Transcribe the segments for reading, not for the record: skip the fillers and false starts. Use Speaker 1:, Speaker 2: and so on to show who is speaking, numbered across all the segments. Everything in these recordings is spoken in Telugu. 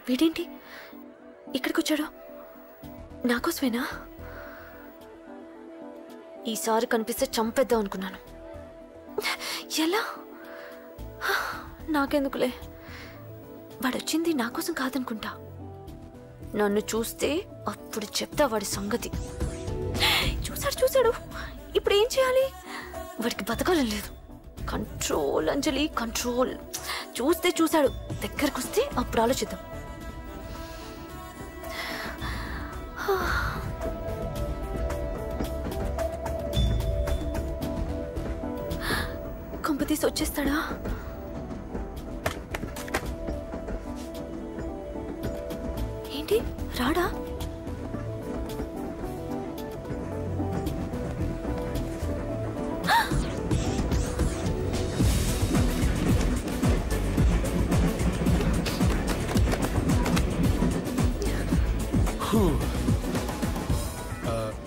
Speaker 1: వీడేంటి ఇక్కడికి వచ్చాడు? నాకోసమేనా? ఈసారి కనిపిస్తే చంపేద్దాం అనుకున్నాను. ఎలా? నాకెందుకులే, వాడొచ్చింది నా కోసం కాదనుకుంటా. నన్ను చూస్తే అప్పుడు చెప్తా వాడి సంగతి. చూశాడు. ఇప్పుడు ఏం చేయాలి? వాడికి బతకాలని లేదు. కంట్రోల్ అంజలి, కంట్రోల్. చూశాడు, దగ్గరకు వస్తే అప్పుడు ఆలోచిద్దాం. కంపతీసి వచ్చేస్తాడా? ఏంటి రాడా?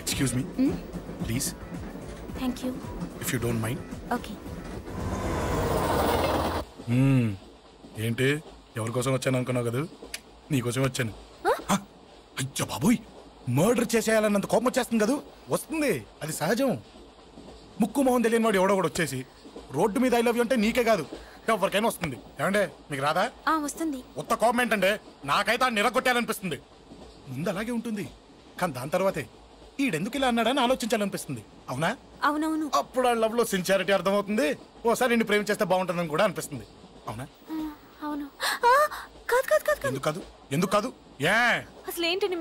Speaker 2: Excuse me, please.
Speaker 1: Thank you.
Speaker 2: If you don't mind.
Speaker 1: Okay.
Speaker 2: ఏంటి ఎవరి కోసం వచ్చాను అనుకున్నావు కదా? నీకోసం వచ్చాను. అయ్యో బాబోయ్, మర్డర్ చేసేయాలన్నంత కోపం వచ్చేస్తుంది కదా? వస్తుంది, అది సహజం. ముక్కు మొహం తెలియని వాడు ఎవడో కూడా వచ్చేసి రోడ్డు మీద ఐ లవ్ యూ అంటే నీకే కాదు ఎవరికైనా వస్తుంది. ఏమంటే మీకు రాదా?
Speaker 1: వస్తుంది.
Speaker 2: ఉత్త కోపం ఏంటంటే నాకైతే ఆ నిరగొట్టాలనిపిస్తుంది. ముందు అలాగే ఉంటుంది, కానీ దాని తర్వాతే ఈడెందుకు ఇలా అన్నాడని ఆలోచించాలనిపిస్తుంది. అవునా?
Speaker 1: అవునవును.
Speaker 2: అప్పుడు ఆ లవ్ లో సిన్సియారిటీ అర్థమవుతుంది. ఓసారి నిన్ను ప్రేమించేస్తే బాగుంటుందని కూడా అనిపిస్తుంది. అవునా?
Speaker 1: అవును.
Speaker 2: ఎందుకు కాదు? ఏ
Speaker 1: అసలు ఏంటండి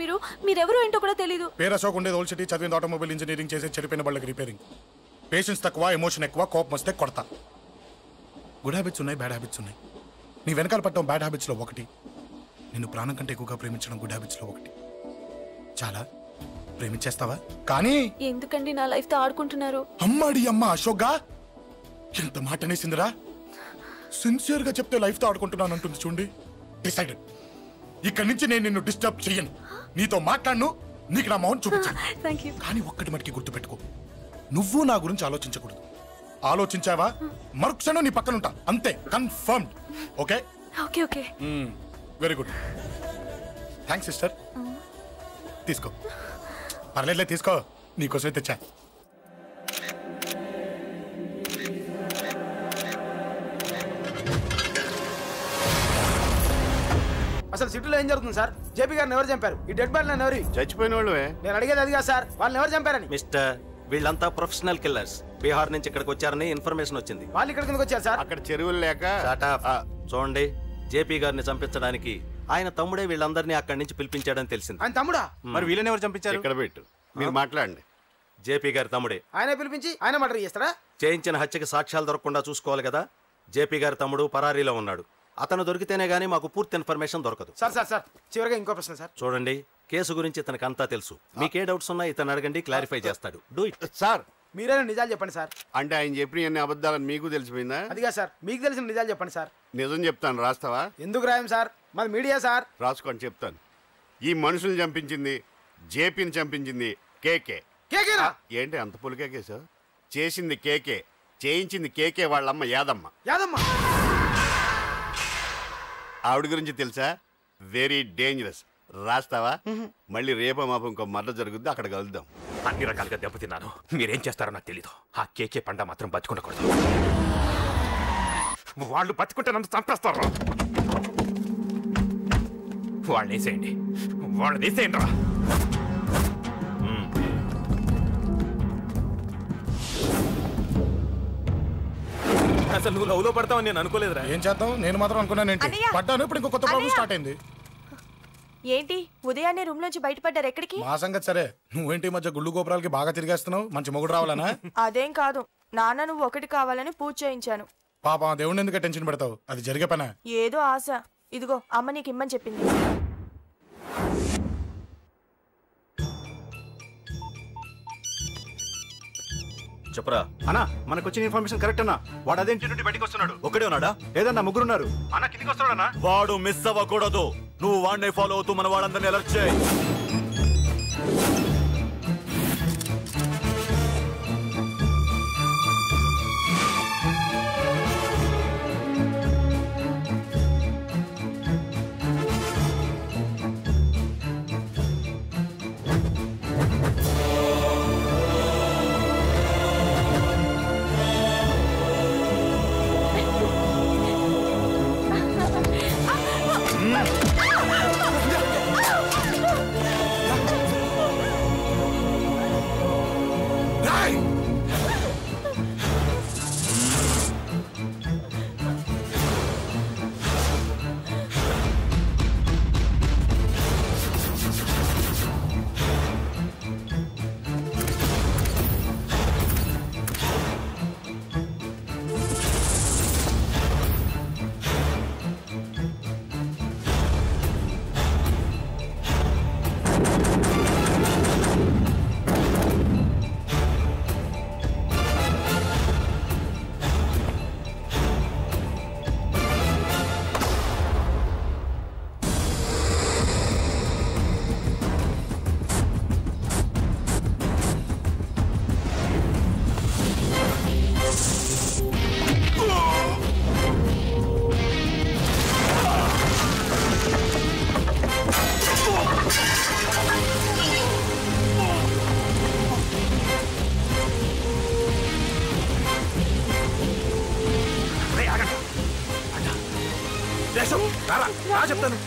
Speaker 1: మీరెవరు ఏంటో కూడా తెలీదు.
Speaker 2: పేరు అశోక్, ఉండేది ఓల్డ్ సిటీ, చదివింది ఆటోమొబైల్ ఇంజనీరింగ్, చేసే చెడిపోయిన బళ్ళకి రిపేరింగ్. పేషెన్స్ తక్కువ, ఎమోషన్ ఎక్కువ, కోపం వస్తే కొడతా. గుడ్ హ్యాబిట్స్ ఉన్నాయి, బ్యాడ్ హ్యాబిట్స్ ఉన్నాయి. నీ వెనకాల పట్టడం బ్యాడ్ హ్యాబిట్స్ లో ఒకటి, నిన్ను ప్రాణం కంటే ఎక్కువగా ప్రేమించడం గుడ్ హ్యాబిట్స్ లో ఒకటి. చాలా ప్రేమించేస్తావా? కానీ
Speaker 1: ఎందుకండి నా లైఫ్ తో ఆడుకుంటున్నారు?
Speaker 2: అమ్మాడి అమ్మ అశోక్ గా ఎంత మాట అనేసిందిరా. సిన్సియర్ గా చెప్తే లైఫ్ తో ఆడుకుంటున్నాను అంటుంది చూడండి. డిసైడెడ్, ఇక్కడి నుంచి నేను నిన్ను డిస్టర్బ్ చెయ్యను. నీతో మాట్లాడను, నీకు నా మౌన్ చూపించాను. కానీ ఒక్కటి మటుకి గుర్తుపెట్టుకో, నువ్వు నా గురించి ఆలోచించకూడదు. ఆలోచించావా మరుక్షణం నీ పక్కన ఉంటా, అంతే. Confirmed. Okay?
Speaker 1: Okay okay.
Speaker 2: Very good. Thanks sister. తీసుకో. పర్లేదులే, తీసుకో, నీకోసమే తెచ్చా.
Speaker 3: అసలు సిటీలో ఏం జరుగుతుంది సార్? జేపీ గారిని ఎవరు చంపారు? ఈ డెడ్ బాడీ ఎవరు?
Speaker 4: చచ్చిపోయిన వాళ్ళే.
Speaker 3: నేను అడిగేది అదిగా సార్, వాళ్ళని ఎవరు చంపారని.
Speaker 5: మిస్టర్, వీళ్ళంతా ప్రొఫెషనల్ కిల్లర్స్. బీహార్ నుంచి ఇక్కడికి వచ్చారని ఇన్ఫర్మేషన్ వచ్చింది.
Speaker 3: వాళ్ళు ఇక్కడ కిందకి వచ్చారు సార్.
Speaker 4: అక్కడ చెరువులు లేక.
Speaker 5: చూడండి, జేపీ గారిని చంపించడానికి ఆయన తమ్ముడే వీళ్ళందరినీ అక్కడి నుంచి పిలిపించాడని తెలిసింది.
Speaker 3: ఆయన తమ్ముడా?
Speaker 4: మరి వీళ్ళని ఎవరు చంపించారు? ఇక్కడ పెట్టు, మీరు మాట్లాడండి.
Speaker 5: జేపీ గారి తమ్ముడే.
Speaker 3: ఆయన పిలిపించి ఆయన మర్డర్ చేస్తారా?
Speaker 5: చేయించిన హత్యకి సాక్ష్యాలు దొరకకుండా చూసుకోవాలి కదా. జేపీ గారి తమ్ముడు పరారీలో ఉన్నాడు. అతను దొరికితేనే గానీ మాకు పూర్తి ఇన్ఫర్మేషన్ దొరకదు.
Speaker 3: సార్ సార్ సార్ చివరిగా ఇంకో ప్రశ్న సార్.
Speaker 5: చూడండి, కేసు గురించి ఇతనికి అంతా తెలుసు. మీకే డౌట్స్ ఉన్నా ఇతను అడగండి, క్లారిఫై చేస్తాడు. Do it.
Speaker 4: సార్
Speaker 3: మీరైనా నిజాలు చెప్పండి సార్.
Speaker 4: అంటే ఆయన చెప్పిన అన్ని అబద్ధాలని మీకు తెలిసిపోయిందా?
Speaker 3: అదిగా సార్, మీకు తెలిసిన నిజాలు చెప్పండి సార్.
Speaker 4: నిజం చెప్తాను, రాస్తావా?
Speaker 3: ఎందుకు రాయం సార్, మాది మీడియా సార్.
Speaker 4: రాసుకోండి, చెప్తాను. ఈ మనుషుల్ని చంపించింది, జేపీని చంపించింది కేకే.
Speaker 3: కేకేనా?
Speaker 4: ఏంటి అంత పులికే సార్? చేసింది కేకే, చేయించింది కేకే వాళ్ళమ్మ యాదమ్మ.
Speaker 3: యాదమ్మ
Speaker 4: ఆవిడ గురించి తెలుసా? Very dangerous. రాస్తావా? మళ్ళీ రేపో మాపం ఇంకో మర్ర జరుగుద్ది, అక్కడ కలుద్దాం.
Speaker 6: అన్ని రకాలుగా దెబ్బతిన్నాను. మీరేం చేస్తారో నాకు తెలీదు. ఆ కేకే పండ మాత్రం బతుకుండకూడదు. వాళ్ళు బతుకుంటే నన్ను చంపేస్తారు. వాళ్ళని వేసేయండి, వాళ్ళని వేసేయండి రా.
Speaker 5: అసలు నువ్వు లవ్ లో పడతావని నేను అనుకోలేదురా.
Speaker 2: ఏం చేద్దాం, నేను మాత్రం అనుకున్నాను. ఏంటి పడ్డాను, ఇప్పుడు ఇంకో కొత్త ప్రాబ్లం స్టార్ట్ అయింది.
Speaker 1: ఏంటి ఉదయాన్నే రూమ్ లోంచి బయటపడ్డారు? ఎక్కడికి?
Speaker 2: మా సంగతి సరే, నువ్వేంటి మధ్య గుళ్ళు గోపురాలకి బాగా తిరిగేస్తున్నావు? మంచి మొగుడు రావాలనా?
Speaker 1: అదేం కాదు నాన్న, నువ్వు ఒకటి కావాలని పూజ చేయించాను.
Speaker 2: పాప దేవుడిని ఎందుకు టెన్షన్ పెడతావు? అది జరిగే పనా?
Speaker 1: ఏదో ఆశ. ఇదిగో అమ్మ నీకు ఇమ్మని చెప్పింది.
Speaker 5: చెప్పరా
Speaker 7: అన్నా, మనకు వచ్చిన ఇన్ఫర్మేషన్ కరెక్ట్ అన్నా. వాడు అదేంటి నుండి బయటకు వస్తున్నాడు.
Speaker 5: ఒకడే ఉన్నాడా?
Speaker 7: లేదన్నా, ముగ్గురున్నారు.
Speaker 5: అన్న కిందికి వస్తున్నాడన్నా. వాడు మిస్ అవ్వకూడదు. నువ్వు వాడిని ఫాలో అవుతూ మన వాళ్ళందరినీ అలర్ట్ చేయి.
Speaker 6: చెప్తాను.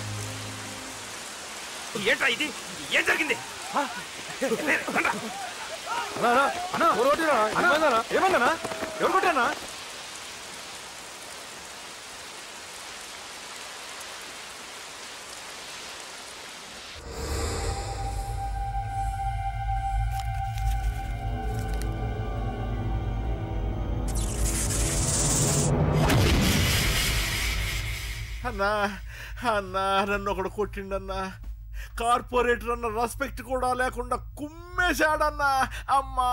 Speaker 6: ఏంట్రా ఇది? ఏం జరిగింది?
Speaker 7: ఏమన్నా ఎవరు కొట్టానా?
Speaker 8: అన్నా అన్నా నన్ను ఒకడు కొట్టిండన్నా. కార్పొరేటర్ అన్న రెస్పెక్ట్ కూడా లేకుండా కుమ్మేశాడన్నా. అమ్మా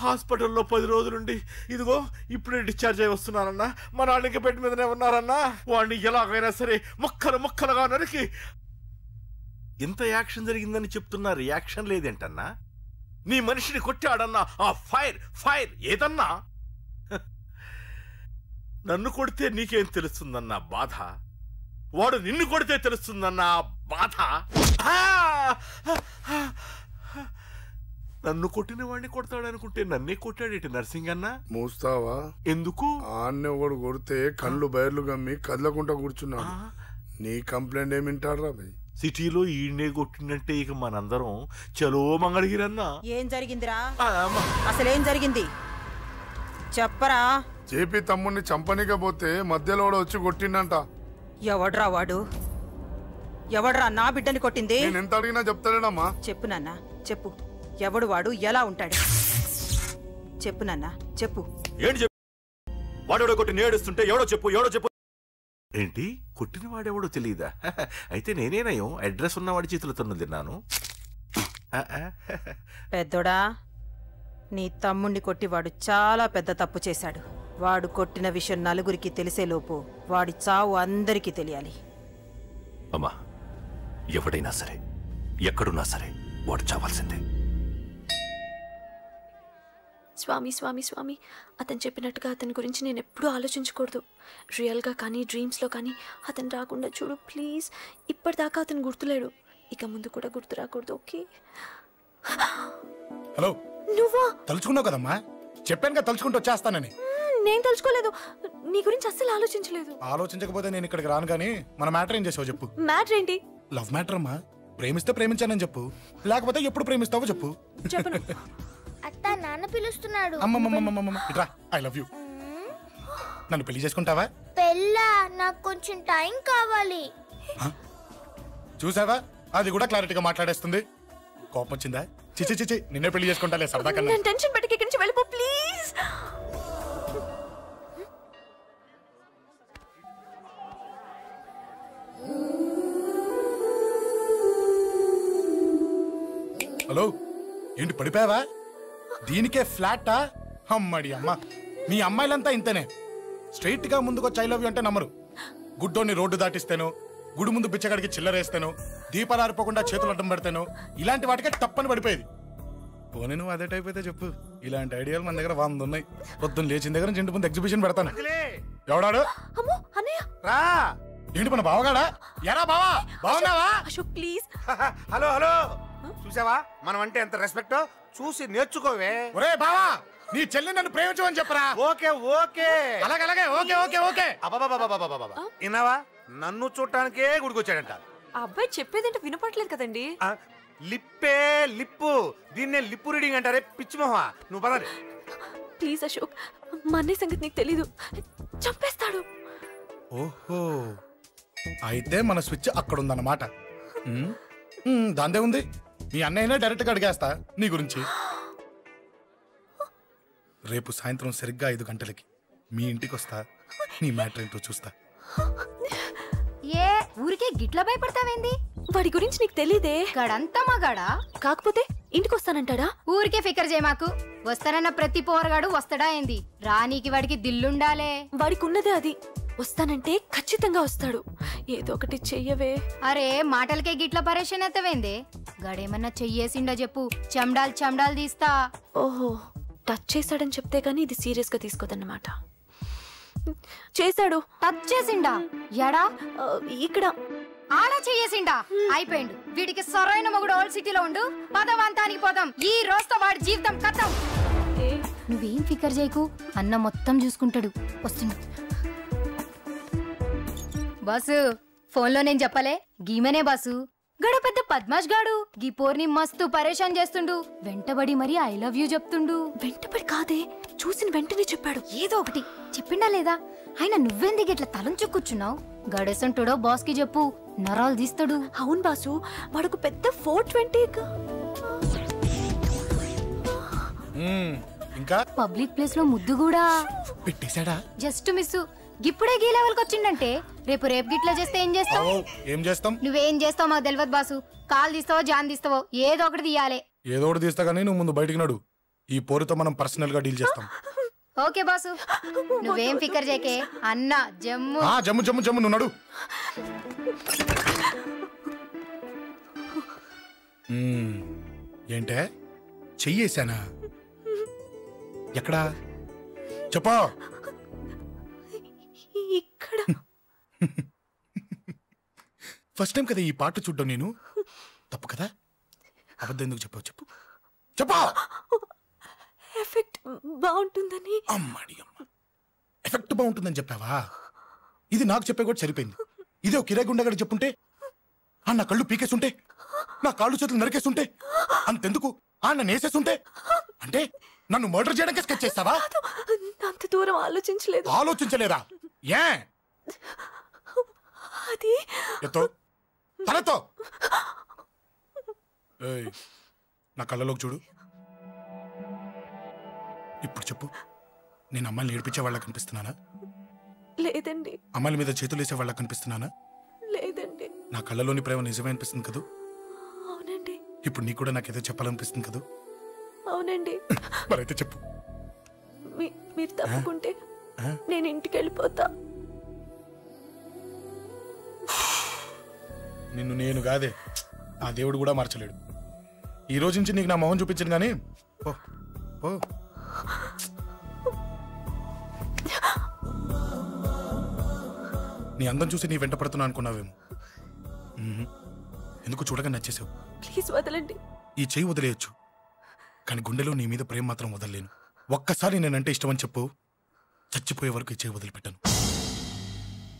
Speaker 8: హాస్పిటల్లో 10 రోజులుండి ఇదిగో ఇప్పుడే డిశ్చార్జ్ అయి వస్తున్నానన్నా. మా నాన్న ఇంకా బెడ్ మీదనే ఉన్నారన్నా. వాడిని ఎలాగైనా సరే ముక్కలుగా నరికి. ఇంత యాక్షన్ జరిగిందని చెప్తున్నా రియాక్షన్ లేదేంటన్నా? నీ మనిషిని కొట్టాడన్నా. ఆ ఫైర్ ఏదన్నా? నన్ను కొడితే నీకేం తెలుస్తుందన్నా బాధ? వాడు నిన్ను కొడితే తెలుస్తుందన్నా బాధ. నన్ను కొట్టిన వాడిని కొడతాడనుకుంటే నన్నే కొట్టాడేటి నర్సింగన్నా.
Speaker 9: మూస్తావా?
Speaker 8: ఎందుకు?
Speaker 9: ఆన్నే ఒకడు కొడితే కళ్ళు బయర్లు గమ్మి కదలకుండా కూర్చున్నాడు. నీ కంప్లైంట్ ఏమింటారా భయ్?
Speaker 8: సిటీలో ఈయనే కొట్టిందంటే ఇక మనందరం చలో మంగళగిరన్నా.
Speaker 10: ఏం జరిగిందిరా? అసలేం జరిగింది చెప్పరా?
Speaker 9: జేపీ తమ్ముడిని చంపనికపోతే మధ్యలో వచ్చి కొట్టిండంట.
Speaker 10: ఎవడ్రా వాడు? ఎవడ్రా నా బిడ్డని కొట్టింది?
Speaker 9: నేను ఎంత అడిగినా చెప్తాడేనమ్మా.
Speaker 10: చెప్పు నాన్న చెప్పు. ఎవడు వాడు? ఎలా ఉంటాడు? చెప్పు నాన్న చెప్పు.
Speaker 5: ఏంటి చెప్పు? వాడెవడో కొట్టి నేడుస్తుంటే ఎవడో చెప్పు.
Speaker 8: ఏంటి కొట్టిన వాడెవడో తెలియదా? అయితే నేనేనయం అడ్రస్ ఉన్నవాడి చేతులతో తిన్నాను.
Speaker 10: పెద్దోడా, నీ తమ్ముణ్ణి కొట్టి వాడు చాలా పెద్ద తప్పు చేశాడు. వాడు కొట్టిన విషయం నలుగురికి తెలిసేలోపు వాడి చావు అందరికీ తెలియాలి.
Speaker 5: అమ్మా, ఎవడైనా సరే ఎక్కడున్నా సరే వాడు చావాల్సిందే.
Speaker 11: స్వామి స్వామి స్వామి అతను చెప్పినట్టుగా అతని గురించి నేను ఎప్పుడూ ఆలోచించకూడదు. రియల్గా కానీ డ్రీమ్స్లో కానీ అతను రాకుండా చూడు ప్లీజ్. ఇప్పటిదాకా అతను గుర్తులేడు, ఇక ముందు కూడా గుర్తు రాకూడదు. ఓకే?
Speaker 2: హలో,
Speaker 11: నువ్వా?
Speaker 2: తలుచుకున్నావు కదమ్మా, చెప్పాను కదా తలుచుకుంటూ వచ్చేస్తానని.
Speaker 11: నేను తలుచుకోలేదు, నీ గురించి అస్సలు ఆలోచించలేదు.
Speaker 2: ఆలోచించకపోతే నేను ఇక్కడికి రాను. కానీ మన మ్యాటర్ ఏం చేసావు చెప్పు.
Speaker 11: మ్యాటర్ ఏంటి?
Speaker 2: లవ్ మ్యాటర్ అమ్మా. ప్రేమిస్తే ప్రేమించానని చెప్పు, లేకపోతే ఎప్పుడు ప్రేమిస్తావో చెప్పు.
Speaker 11: చెప్పను.
Speaker 12: అత్త నాన్న పిలుస్తున్నాడు.
Speaker 2: అమ్మమ్మమ్మమ్మమ్మ ఇట్రా, ఐ లవ్ యూ. నన్ను పెళ్లి చేసుకుంటావా?
Speaker 12: పెళ్ళా? నాకు కొంచెం టైం కావాలి.
Speaker 2: చూసావా, అది కూడా క్లారిటీగా మాట్లాడేస్తుంది. కోపం వచ్చిందా? చిచి చిచి, నిన్నే పెళ్లి చేసుకుంటాలే సరదా కన్నా.
Speaker 11: నేను టెన్షన్ పెట్టి ఇక్కడి నుంచి వెళ్ళిపో ప్లీజ్.
Speaker 2: హలో, ఏంటి పడిపోయావా? దీనికే ఫ్లాటా? అమ్మడి అమ్మ, మీ అమ్మాయిలంతా ఇంతనే. స్ట్రైట్ గా ముందుకొచ్చి ఐ లవ్ యూ అంటే నమ్మరు. గుడ్డోని రోడ్డు దాటిస్తాను, గుడి ముందు బిచ్చగాడికి చిల్లరేస్తాను, దీపాలు ఆరిపోకుండా చేతులు అడ్డం పెడతాను, ఇలాంటి వాటికే తప్పని పడిపోయేది. పోనీ నువ్వు అదే టైప్ అయితే చెప్పు. ఇలాంటి ఐడియాలు మన దగ్గర 100 ఉన్నాయి. పొద్దున్న లేచిన దగ్గర ఇంటి ముందు ఎగ్జిబిషన్ పెడతాను. ఎవడాడు?
Speaker 3: రా.
Speaker 2: ఏంటి మన బావగాడా? ఎరా బావా, బావున్నావా?
Speaker 11: అశోక్ ప్లీజ్.
Speaker 3: హలో హలో, చూసావా మనం అంటే ఎంత రెస్పెక్ట్? చూసి నేర్చుకోవే.
Speaker 2: ఒరే బావా, నీ చెల్లి నన్ను ప్రేమించమని చెప్పరా.
Speaker 3: ఓకే ఓకే,
Speaker 2: అలాగే ఓకే ఓకే ఓకే.
Speaker 3: విన్నావా? నన్ను చూడటానికే గుడికొచ్చాడంట.
Speaker 11: ఆ అబ్బాయి చెప్పేదంటే వినపడలేదు కదండి.
Speaker 3: లిప్పే లిప్పు, దీన్నే లిప్పు రీడింగ్ అంటారే పిచ్చి మొహ. నువ్వు పదండి
Speaker 11: ప్లీజ్. అశోక్, మా అన్నయ్య సంగతి నీకు తెలీదు, చంపేస్తాడు.
Speaker 2: ఓహో, అయితే మన స్విచ్ అక్కడ ఉందన్నమాట. దాందే ఉంది. మీ అన్నయ్యనే డైరెక్ట్గా అడిగేస్తా నీ గురించి. రేపు సాయంత్రం సరిగ్గా 5 గంటలకి మీ ఇంటికి వస్తా. నీ మ్యాటర్ ఏంటో చూస్తా.
Speaker 13: ఏ ఊరికే గిట్ల భయపడతావేంది?
Speaker 11: వాడి గురించి నీకు తెలీదే.
Speaker 13: గడంతా మగాడా?
Speaker 11: కాకపోతే ఇంటికి వస్తానంటాడా?
Speaker 13: ఊరికే ఫికర్ చేయమాకు. వస్తానన్న ప్రతి పోరగాడు వస్తాడా ఏంది? రానీకి వాడికి దిల్లుండాలే.
Speaker 11: వాడికి ఉన్నదే అది. వస్తానంటే ఖచ్చితంగా వస్తాడు. ఏదో ఒకటి చెయ్యవే.
Speaker 13: అరే మాటలకే గిట్ల పరేషన్ ఎత్తవేంది? గడేమన్నా చెయ్యేసిండో చెప్పు, చెమ్డాల్ తీస్తా.
Speaker 11: ఓహో, టచ్ చేశాడని చెప్తే గానీ ఇది సీరియస్ గా తీసుకోదన్నమాట. చేశాడు.
Speaker 13: టచ్ చేసిండా? ఎడా?
Speaker 11: ఇక్కడ.
Speaker 13: ఆడా చెయ్యేసిండా? అయిపోయిండు. వీడికి సరైన మొగుడు ఓల్డ్ సిటీలో ఉండు. పదవంతానికి పోదాం. ఈ రోజుతో వాడి జీవితం కథం. నువ్వేం ఫికర్ చేయకు, అన్న మొత్తం చూసుకుంటాడు. వస్తుండు. బాసు ఫోన్లో నేను చెప్పలే గీమనే బాసు గడు పెద్ద పద్మాష్ గాడు గీ పోర్ని మస్తు పరేషాన్ చేస్తుండు వెంటబడి మరి ఐ లవ్ యూ చెప్తుండు.
Speaker 11: వెంటబడి కాదే, చూసిన వెంటనే చెప్పాడు.
Speaker 13: ఏదో ఒకటి చెప్పిండా లేదా? ఆయన నువ్వెందుకు ఇట్లా తలంచు కూర్చున్నావు? గడేసంటుడో బాస్ కి చెప్పు, నరాలు తీస్తాడు.
Speaker 11: అవును బాసు, వాడుకు పెద్ద 420.
Speaker 2: ఇంకా
Speaker 13: పబ్లిక్ ప్లేస్ లో ముద్దు కూడా
Speaker 2: పెట్టేశాడా?
Speaker 13: Just miss. ఇప్పుడే గీ లెవెల్కి వచ్చిండంటే రేపు గిట్లా చేస్తే ఏం చేస్తావు?
Speaker 2: ఏం చేస్తాం?
Speaker 13: నువ్వేం చేస్తావు మాకు తెలియదు బాసు. కాల్ తీస్తావో జాన్ తీస్తావో ఏదో ఒకటి తీయాలి.
Speaker 2: ఏదో ఒకటి తీస్తా గానీ నువ్వు ముందు బయటికి నడు. ఈ పోరుతో మనం పర్సనల్ గా డీల్ చేస్తాం.
Speaker 13: ఓకే బాసు, నువ్వేం ఫికర్ చేకే. అన్న జమ్ము
Speaker 2: జమ్ము జమ్ము జమ్ము నువ్వు నడు. ఏంటే చెయ్యేశానా? ఎక్కడా చెప్పా?
Speaker 11: ఇక్కడ
Speaker 2: ఫస్ట్ టైం కదా ఈ పాట చూడ్డం నేను. తప్పు కదా? అబద్ధం ఎందుకు చెప్పావు? చెప్పు చెప్పా.
Speaker 11: ఎఫెక్ట్ బాగుంటుందని.
Speaker 2: అమ్మాడి అమ్మ, ఎఫెక్ట్ బాగుంటుందని చెప్పావా? ఇది నాకు చెప్పే కూడా సరిపోయింది. ఇదే ఒక కిరాయి గుండెగాడు చెప్పుంటే, నా కళ్ళు పీకేస్తుంటే, నా కాళ్ళు చేతులు నరికేస్తుంటే, అంతెందుకు నన్ను వేసేస్తుంటే, అంటే నన్ను మర్డర్ చేయడానికి స్కెచ్ చేస్తావా?
Speaker 11: అంత దూరం ఆలోచించలేదు.
Speaker 2: ఆలోచించలేదా? ఏ
Speaker 11: అది
Speaker 2: ఎత్తో తలతో నా కళ్ళలోకి చూడు. ఇప్పుడు చెప్పు, నేను అమ్మాయిని ఏడిపించే వాళ్ళ కనిపిస్తున్నానా?
Speaker 11: లేదండి.
Speaker 2: అమ్మాయిల మీద చేతులు వేసే వాళ్ళ కనిపిస్తున్నానా?
Speaker 11: లేదండి.
Speaker 2: నా కళ్ళలోని ప్రేమ నిజమే అనిపిస్తుంది కదూ?
Speaker 11: అవునండి.
Speaker 2: ఇప్పుడు నీకు కూడా నాకేదో చెప్పాలనిపిస్తుంది కదూ?
Speaker 11: అవునండి.
Speaker 2: మరైతే చెప్పు.
Speaker 11: మీరు తప్పుకుంటే నేను ఇంటికి వెళ్ళిపోతా.
Speaker 2: నిన్ను నేను కాదే, ఆ దేవుడు కూడా మార్చలేడు. ఈ రోజు నుంచి నీకు నా మొహం చూపించను కానీ ఓ ఓ నీ అందం చూసి నీ వెంట పడుతున్నా అనుకున్నావేమో. ఎందుకు చూడగా నచ్చేసావు?
Speaker 11: ప్లీజ్ వదలండి.
Speaker 2: ఈ చెయ్యి వదిలేయచ్చు, కానీ గుండెలో నీ మీద ప్రేమ మాత్రం వదలలేను. ఒక్కసారి నేనంటే ఇష్టమని చెప్పు, చచ్చిపోయే వరకు ఈ చెయ్యి వదిలిపెట్టాను.